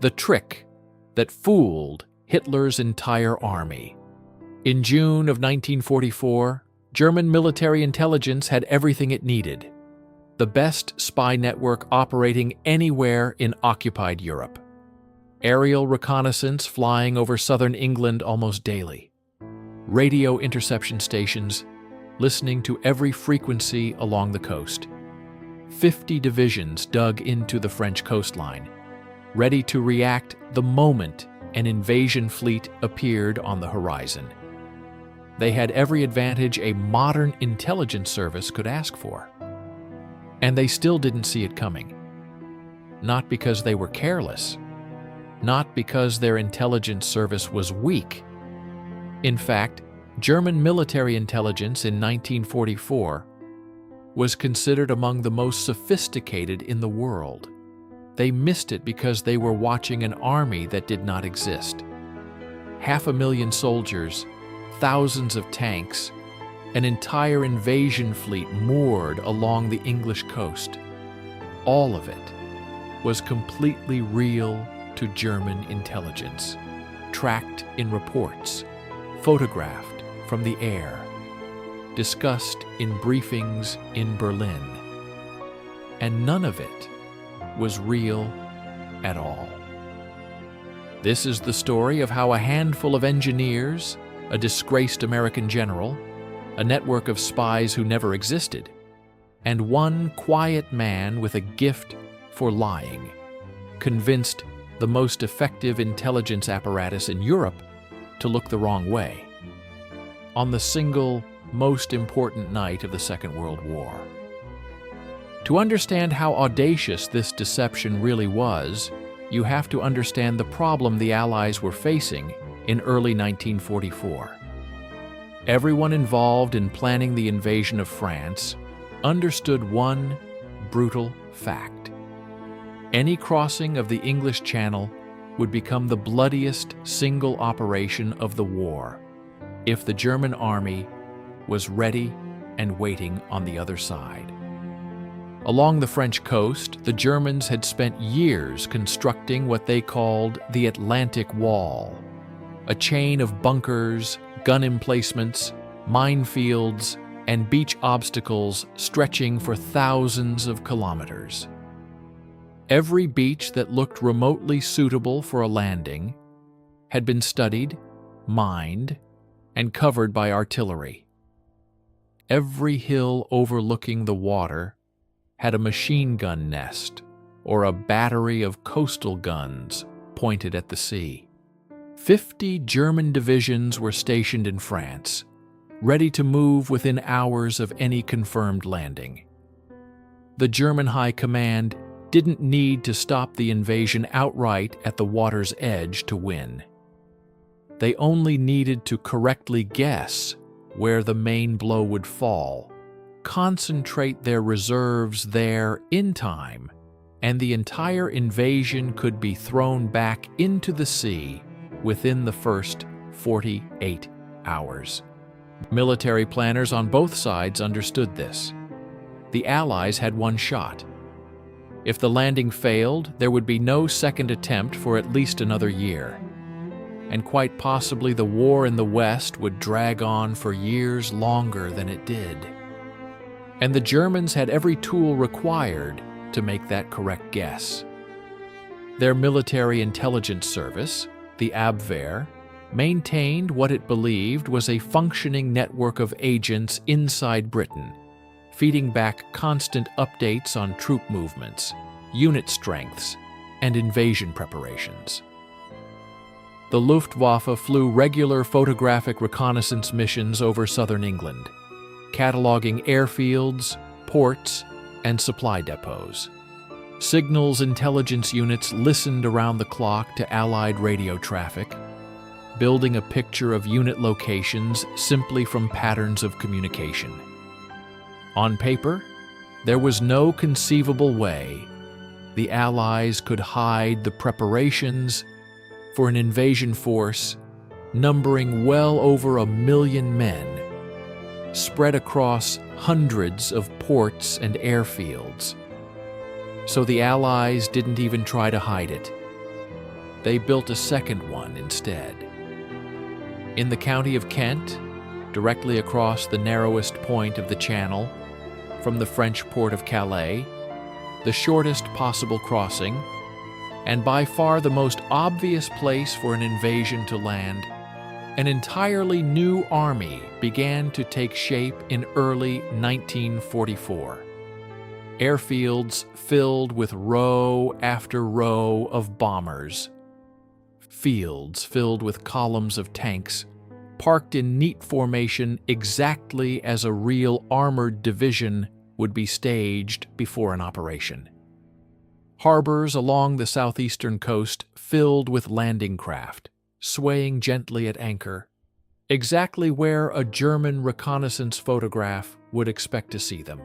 the trick that fooled Hitler's entire army. In June of 1944, German military intelligence had everything it needed: the best spy network operating anywhere in occupied Europe. Aerial reconnaissance flying over southern England almost daily. Radio interception stations listening to every frequency along the coast. 50 divisions dug into the French coastline, ready to react the moment an invasion fleet appeared on the horizon. They had every advantage a modern intelligence service could ask for. And they still didn't see it coming. Not because they were careless, not because their intelligence service was weak. In fact, German military intelligence in 1944 was considered among the most sophisticated in the world. They missed it because they were watching an army that did not exist. 500,000 soldiers, thousands of tanks, an entire invasion fleet moored along the English coast. All of it was completely real to German intelligence, tracked in reports, photographed from the air, discussed in briefings in Berlin. And none of it was real at all. This is the story of how a handful of engineers, a disgraced American general, a network of spies who never existed, and one quiet man with a gift for lying, convinced the most effective intelligence apparatus in Europe to look the wrong way, on the single most important night of the Second World War. To understand how audacious this deception really was, you have to understand the problem the Allies were facing in early 1944. Everyone involved in planning the invasion of France understood one brutal fact. Any crossing of the English Channel would become the bloodiest single operation of the war if the German army was ready and waiting on the other side. Along the French coast, the Germans had spent years constructing what they called the Atlantic Wall, a chain of bunkers, gun emplacements, minefields, and beach obstacles stretching for thousands of kilometers. Every beach that looked remotely suitable for a landing had been studied, mined, and covered by artillery. Every hill overlooking the water had a machine gun nest or a battery of coastal guns pointed at the sea. 50 German divisions were stationed in France, ready to move within hours of any confirmed landing. The German High Command didn't need to stop the invasion outright at the water's edge to win. They only needed to correctly guess where the main blow would fall, concentrate their reserves there in time, and the entire invasion could be thrown back into the sea within the first 48 hours. Military planners on both sides understood this. The Allies had one shot. If the landing failed, there would be no second attempt for at least another year. And quite possibly the war in the West would drag on for years longer than it did. And the Germans had every tool required to make that correct guess. Their military intelligence service, the Abwehr, maintained what it believed was a functioning network of agents inside Britain, feeding back constant updates on troop movements, unit strengths, and invasion preparations. The Luftwaffe flew regular photographic reconnaissance missions over southern England, cataloging airfields, ports, and supply depots. Signals intelligence units listened around the clock to Allied radio traffic, building a picture of unit locations simply from patterns of communication. On paper, there was no conceivable way the Allies could hide the preparations for an invasion force numbering well over 1 million men, spread across hundreds of ports and airfields. So the Allies didn't even try to hide it. they built a second one instead. In the county of Kent, directly across the narrowest point of the Channel, from the French port of Calais, the shortest possible crossing, and by far the most obvious place for an invasion to land, an entirely new army began to take shape in early 1944. Airfields filled with row after row of bombers, fields filled with columns of tanks, parked in neat formation exactly as a real armored division would be staged before an operation. Harbors along the southeastern coast filled with landing craft, swaying gently at anchor, exactly where a German reconnaissance photograph would expect to see them.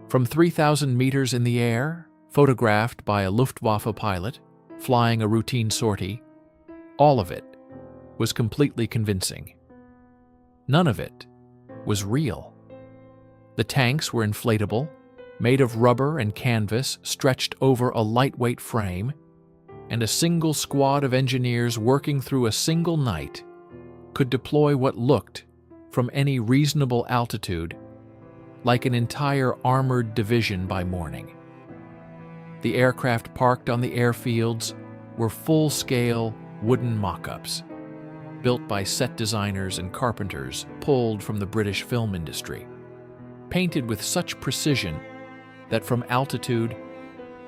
From 3,000 meters in the air, photographed by a Luftwaffe pilot flying a routine sortie, all of it was completely convincing. None of it was real. The tanks were inflatable, made of rubber and canvas stretched over a lightweight frame, and a single squad of engineers working through a single night could deploy what looked, from any reasonable altitude, like an entire armored division by morning. The aircraft parked on the airfields were full-scale wooden mock-ups, built by set designers and carpenters pulled from the British film industry, painted with such precision that from altitude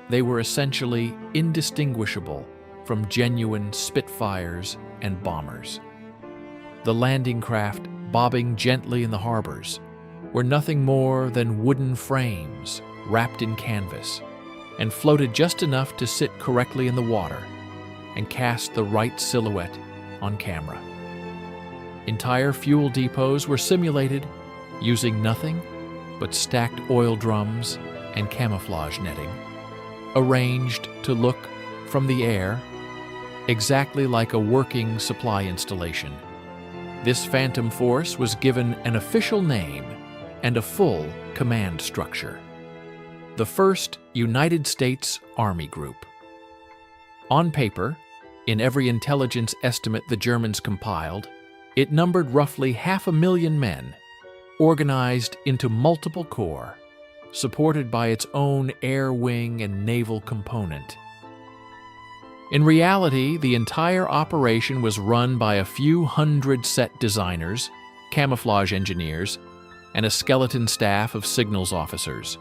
they were essentially indistinguishable from genuine Spitfires and bombers. The landing craft bobbing gently in the harbors were nothing more than wooden frames wrapped in canvas and floated just enough to sit correctly in the water and cast the right silhouette on camera. Entire fuel depots were simulated using nothing but stacked oil drums and camouflage netting, arranged to look, from the air, exactly like a working supply installation. This phantom force was given an official name and a full command structure: the 1st United States Army Group. On paper, in every intelligence estimate the Germans compiled, it numbered roughly 500,000 men, organized into multiple corps, supported by its own air wing and naval component. In reality, the entire operation was run by a few hundred set designers, camouflage engineers, and a skeleton staff of signals officers.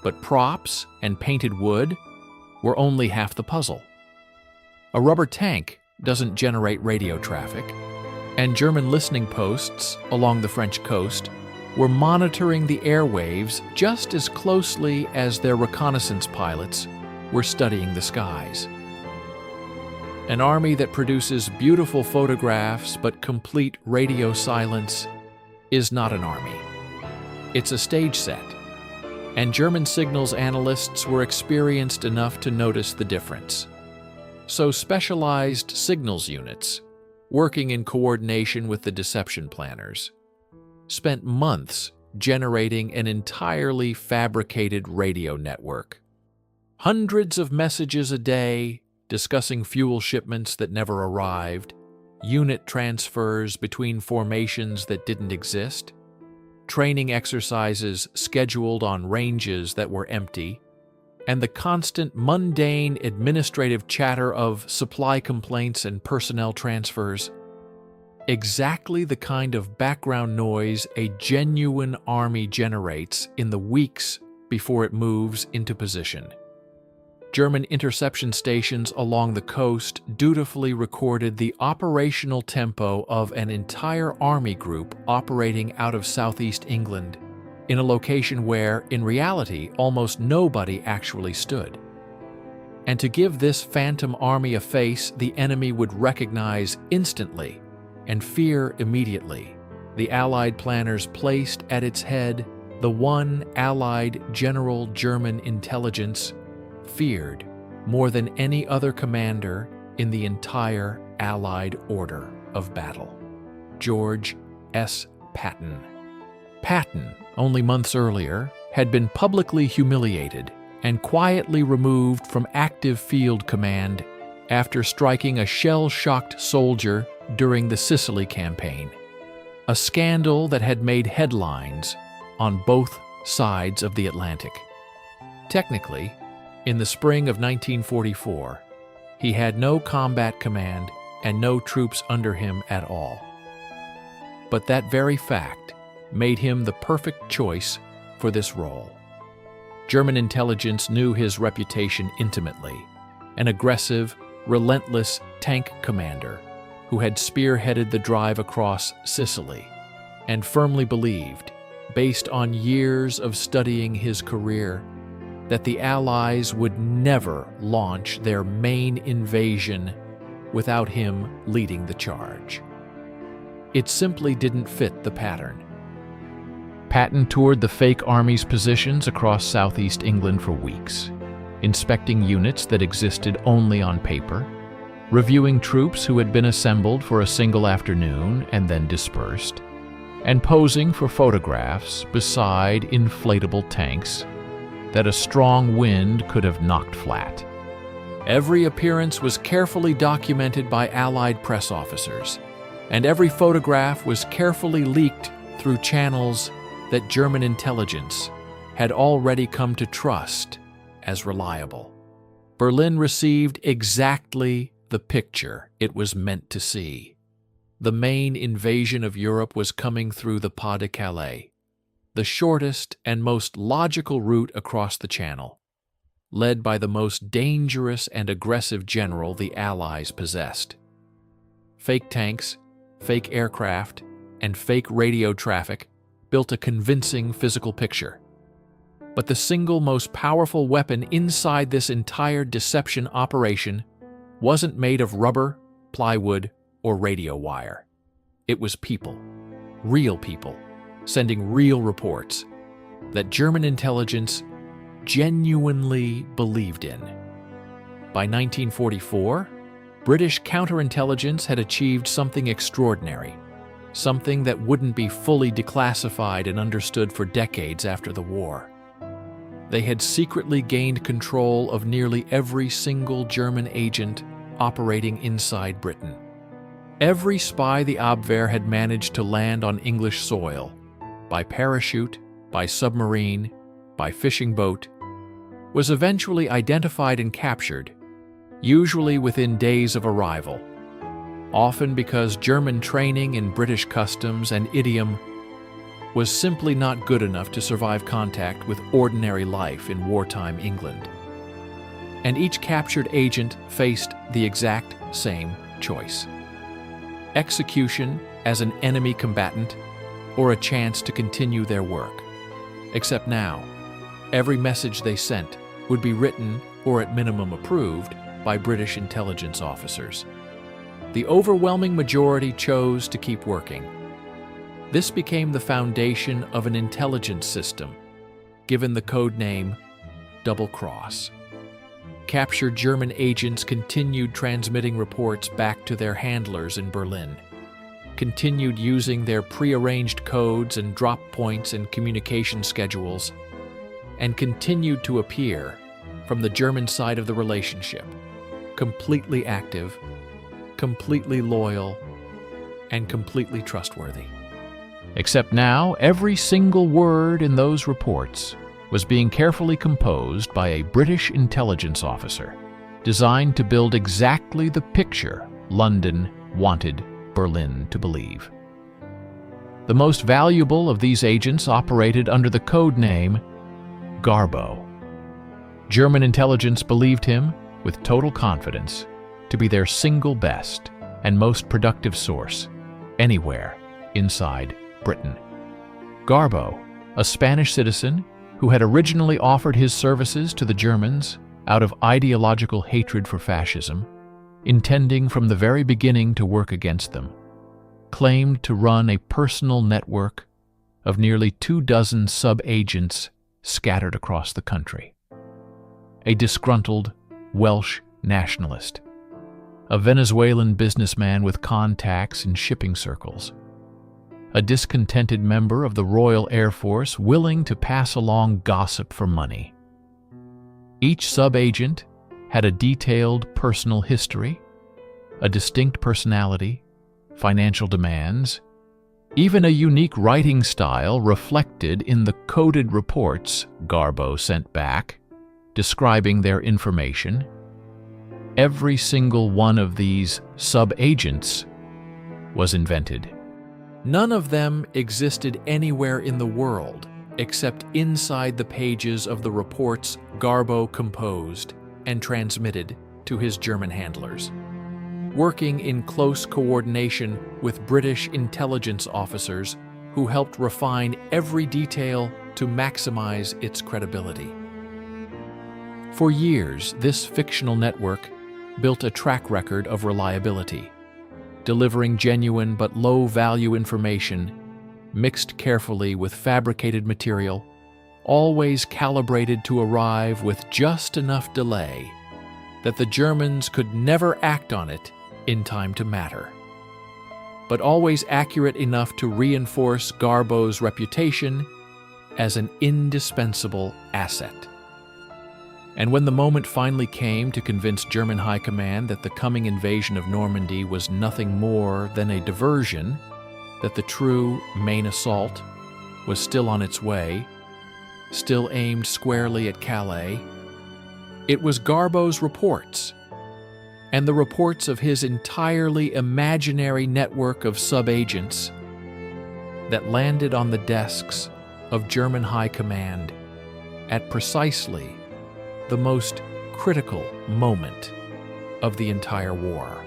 But props and painted wood were only half the puzzle. A rubber tank doesn't generate radio traffic, and German listening posts along the French coast were monitoring the airwaves just as closely as their reconnaissance pilots were studying the skies. An army that produces beautiful photographs but complete radio silence is not an army. It's a stage set, and German signals analysts were experienced enough to notice the difference. So specialized signals units, working in coordination with the deception planners, spent months generating an entirely fabricated radio network. Hundreds of messages a day discussing fuel shipments that never arrived, unit transfers between formations that didn't exist, training exercises scheduled on ranges that were empty, and the constant mundane administrative chatter of supply complaints and personnel transfers. Exactly the kind of background noise a genuine army generates in the weeks before it moves into position. German interception stations along the coast dutifully recorded the operational tempo of an entire army group operating out of southeast England, in a location where, in reality, almost nobody actually stood. And to give this phantom army a face the enemy would recognize instantly and fear immediately, the Allied planners placed at its head the one Allied General German intelligence feared more than any other commander in the entire Allied order of battle: George S. Patton. Patton, only months earlier, had been publicly humiliated and quietly removed from active field command after striking a shell-shocked soldier during the Sicily campaign, a scandal that had made headlines on both sides of the Atlantic. Technically, in the spring of 1944, he had no combat command and no troops under him at all. But that very fact made him the perfect choice for this role. German intelligence knew his reputation intimately, an aggressive, relentless tank commander who had spearheaded the drive across Sicily, and firmly believed, based on years of studying his career, that the Allies would never launch their main invasion without him leading the charge. It simply didn't fit the pattern. Patton toured the fake army's positions across southeast England for weeks, inspecting units that existed only on paper, reviewing troops who had been assembled for a single afternoon and then dispersed, and posing for photographs beside inflatable tanks that a strong wind could have knocked flat. Every appearance was carefully documented by Allied press officers, and every photograph was carefully leaked through channels that German intelligence had already come to trust as reliable. Berlin received exactly the picture it was meant to see. The main invasion of Europe was coming through the Pas de Calais, the shortest and most logical route across the Channel, led by the most dangerous and aggressive general the Allies possessed. Fake tanks, fake aircraft, and fake radio traffic built a convincing physical picture. But the single most powerful weapon inside this entire deception operation wasn't made of rubber, plywood, or radio wire. It was people, real people, sending real reports that German intelligence genuinely believed in. By 1944, British counterintelligence had achieved something extraordinary, something that wouldn't be fully declassified and understood for decades after the war. They had secretly gained control of nearly every single German agent operating inside Britain. Every spy the Abwehr had managed to land on English soil, by parachute, by submarine, by fishing boat, was eventually identified and captured, usually within days of arrival, often because German training in British customs and idiom was simply not good enough to survive contact with ordinary life in wartime England. And each captured agent faced the exact same choice: execution as an enemy combatant or a chance to continue their work. Except now, every message they sent would be written or at minimum approved by British intelligence officers. The overwhelming majority chose to keep working. This became the foundation of an intelligence system, given the code name Double Cross. Captured German agents continued transmitting reports back to their handlers in Berlin, continued using their prearranged codes and drop points and communication schedules, and continued to appear from the German side of the relationship, completely active, completely loyal, and completely trustworthy. Except now, every single word in those reports was being carefully composed by a British intelligence officer, designed to build exactly the picture London wanted Berlin to believe. The most valuable of these agents operated under the code name Garbo. German intelligence believed him, with total confidence, to be their single best and most productive source anywhere inside Britain. Garbo, a Spanish citizen who had originally offered his services to the Germans out of ideological hatred for fascism, intending from the very beginning to work against them, claimed to run a personal network of nearly 24 sub-agents scattered across the country. A disgruntled Welsh nationalist, a Venezuelan businessman with contacts in shipping circles, a discontented member of the Royal Air Force willing to pass along gossip for money. Each sub-agent had a detailed personal history, a distinct personality, financial demands, even a unique writing style reflected in the coded reports Garbo sent back, describing their information. Every single one of these sub-agents was invented. None of them existed anywhere in the world except inside the pages of the reports Garbo composed and transmitted to his German handlers. Working in close coordination with British intelligence officers who helped refine every detail to maximize its credibility. For years, this fictional network built a track record of reliability, delivering genuine but low-value information mixed carefully with fabricated material, always calibrated to arrive with just enough delay that the Germans could never act on it in time to matter, but always accurate enough to reinforce Garbo's reputation as an indispensable asset. And when the moment finally came to convince German High Command that the coming invasion of Normandy was nothing more than a diversion, that the true main assault was still on its way, still aimed squarely at Calais, it was Garbo's reports, and the reports of his entirely imaginary network of sub-agents, that landed on the desks of German High Command at precisely the most critical moment of the entire war.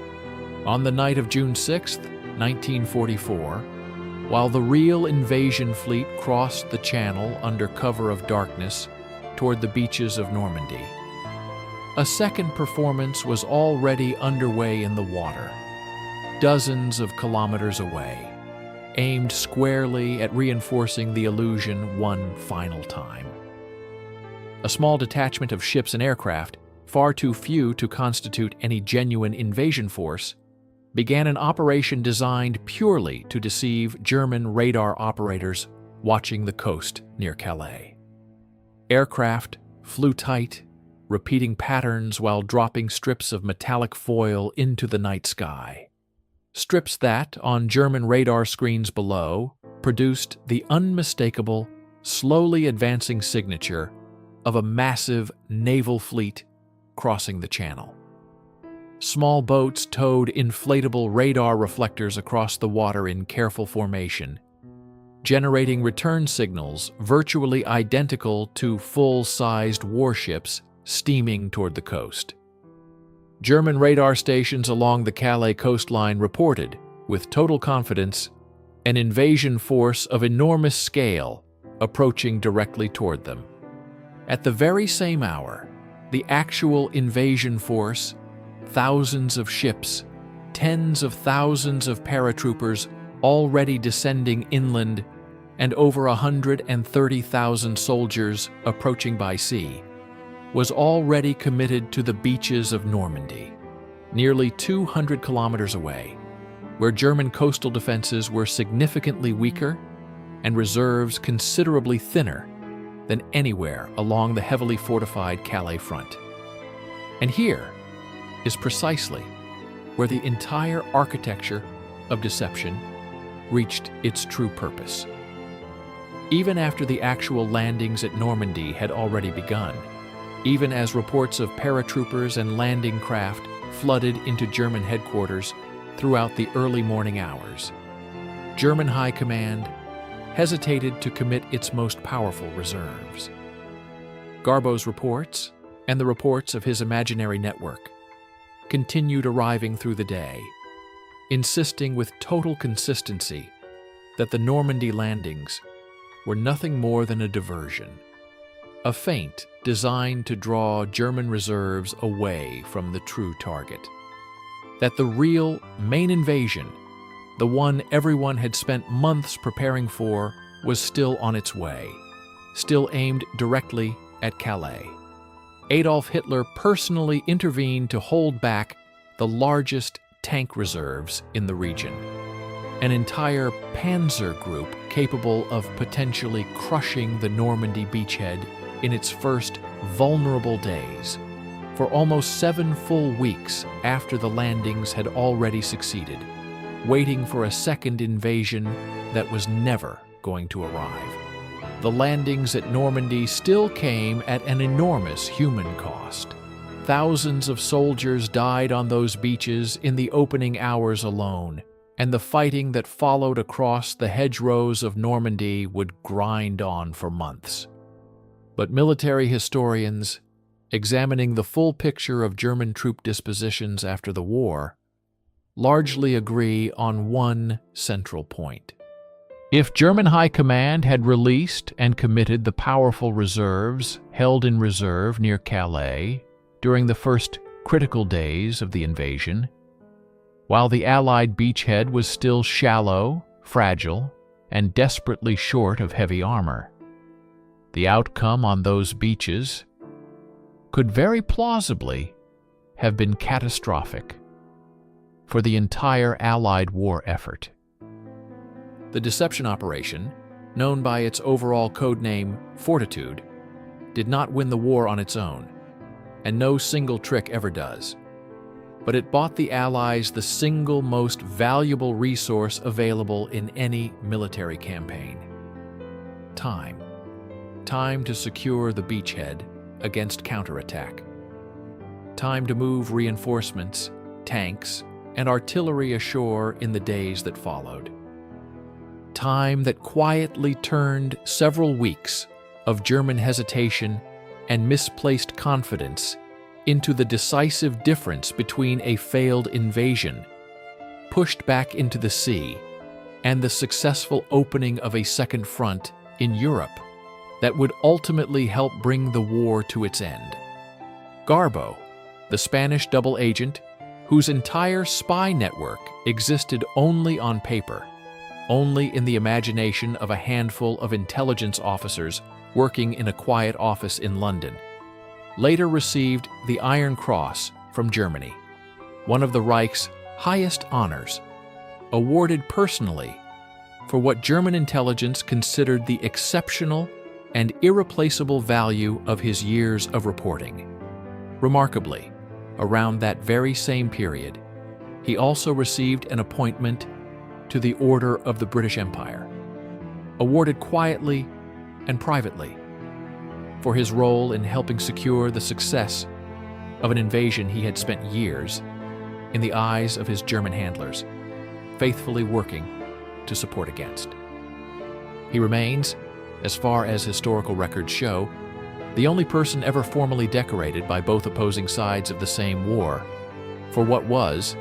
On the night of June 6, 1944, while the real invasion fleet crossed the Channel under cover of darkness toward the beaches of Normandy, a second performance was already underway in the water, dozens of kilometers away, aimed squarely at reinforcing the illusion one final time. A small detachment of ships and aircraft, far too few to constitute any genuine invasion force, began an operation designed purely to deceive German radar operators watching the coast near Calais. Aircraft flew tight, repeating patterns while dropping strips of metallic foil into the night sky. Strips that, on German radar screens below, produced the unmistakable, slowly advancing signature of a massive naval fleet crossing the Channel. Small boats towed inflatable radar reflectors across the water in careful formation, generating return signals virtually identical to full-sized warships steaming toward the coast. German radar stations along the Calais coastline reported, with total confidence, an invasion force of enormous scale approaching directly toward them. At the very same hour, the actual invasion force, thousands of ships, tens of thousands of paratroopers already descending inland, and over 130,000 soldiers approaching by sea, was already committed to the beaches of Normandy, nearly 200 kilometers away, where German coastal defenses were significantly weaker and reserves considerably thinner than anywhere along the heavily fortified Calais front. And here is precisely where the entire architecture of deception reached its true purpose. Even after the actual landings at Normandy had already begun, even as reports of paratroopers and landing craft flooded into German headquarters throughout the early morning hours, German High Command hesitated to commit its most powerful reserves. Garbo's reports, and the reports of his imaginary network, continued arriving through the day, insisting with total consistency that the Normandy landings were nothing more than a diversion, a feint designed to draw German reserves away from the true target, that the real main invasion, the one everyone had spent months preparing for, was still on its way, still aimed directly at Calais. Adolf Hitler personally intervened to hold back the largest tank reserves in the region, an entire panzer group capable of potentially crushing the Normandy beachhead in its first vulnerable days, for almost 7 full weeks after the landings had already succeeded, waiting for a second invasion that was never going to arrive. The landings at Normandy still came at an enormous human cost. Thousands of soldiers died on those beaches in the opening hours alone, and the fighting that followed across the hedgerows of Normandy would grind on for months. But military historians, examining the full picture of German troop dispositions after the war, largely agree on one central point. If German High Command had released and committed the powerful reserves held in reserve near Calais during the first critical days of the invasion, while the Allied beachhead was still shallow, fragile, and desperately short of heavy armor, the outcome on those beaches could very plausibly have been catastrophic for the entire Allied war effort. The deception operation, known by its overall codename Fortitude, did not win the war on its own, and no single trick ever does. But it bought the Allies the single most valuable resource available in any military campaign: time. Time to secure the beachhead against counterattack. Time to move reinforcements, tanks, and artillery ashore in the days that followed. Time that quietly turned several weeks of German hesitation and misplaced confidence into the decisive difference between a failed invasion, pushed back into the sea, and the successful opening of a second front in Europe that would ultimately help bring the war to its end. Garbo, the Spanish double agent, whose entire spy network existed only on paper, only in the imagination of a handful of intelligence officers working in a quiet office in London, later received the Iron Cross from Germany, one of the Reich's highest honors, awarded personally for what German intelligence considered the exceptional and irreplaceable value of his years of reporting. Remarkably, around that very same period, he also received an appointment to the Order of the British Empire, awarded quietly and privately for his role in helping secure the success of an invasion he had spent years, in the eyes of his German handlers, faithfully working to support against. He remains, as far as historical records show, the only person ever formally decorated by both opposing sides of the same war for what was,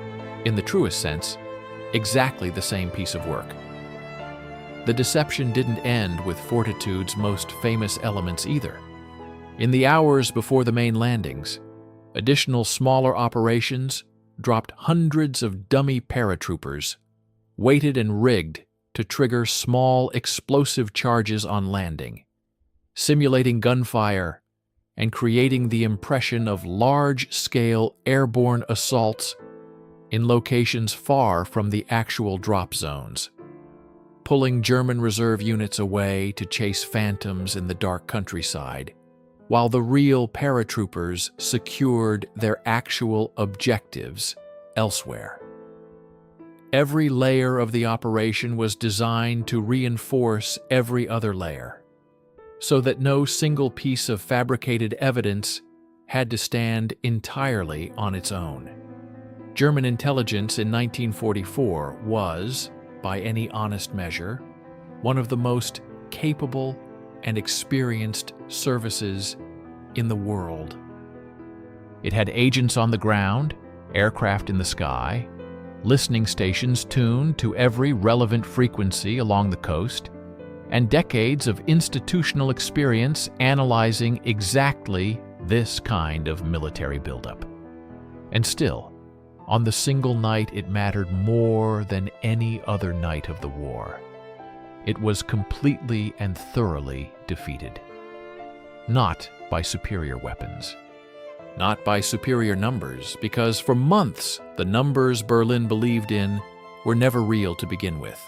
in the truest sense, exactly the same piece of work. The deception didn't end with Fortitude's most famous elements either. In the hours before the main landings, additional smaller operations dropped hundreds of dummy paratroopers, weighted and rigged to trigger small explosive charges on landing, simulating gunfire and creating the impression of large-scale airborne assaults in locations far from the actual drop zones, pulling German reserve units away to chase phantoms in the dark countryside, while the real paratroopers secured their actual objectives elsewhere. Every layer of the operation was designed to reinforce every other layer, so that no single piece of fabricated evidence had to stand entirely on its own. German intelligence in 1944 was, by any honest measure, one of the most capable and experienced services in the world. It had agents on the ground, aircraft in the sky, listening stations tuned to every relevant frequency along the coast, and decades of institutional experience analyzing exactly this kind of military buildup. And still, on the single night it mattered more than any other night of the war, it was completely and thoroughly defeated. Not by superior weapons. Not by superior numbers, because for months the numbers Berlin believed in were never real to begin with.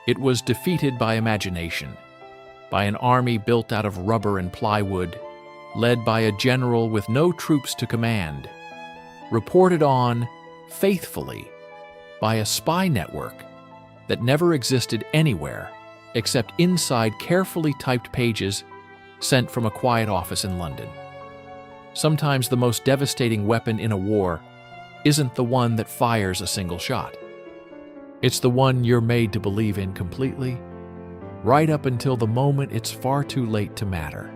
It was defeated by imagination, by an army built out of rubber and plywood, led by a general with no troops to command, reported on faithfully by a spy network that never existed anywhere except inside carefully typed pages sent from a quiet office in London. Sometimes the most devastating weapon in a war isn't the one that fires a single shot. It's the one you're made to believe in completely, right up until the moment it's far too late to matter.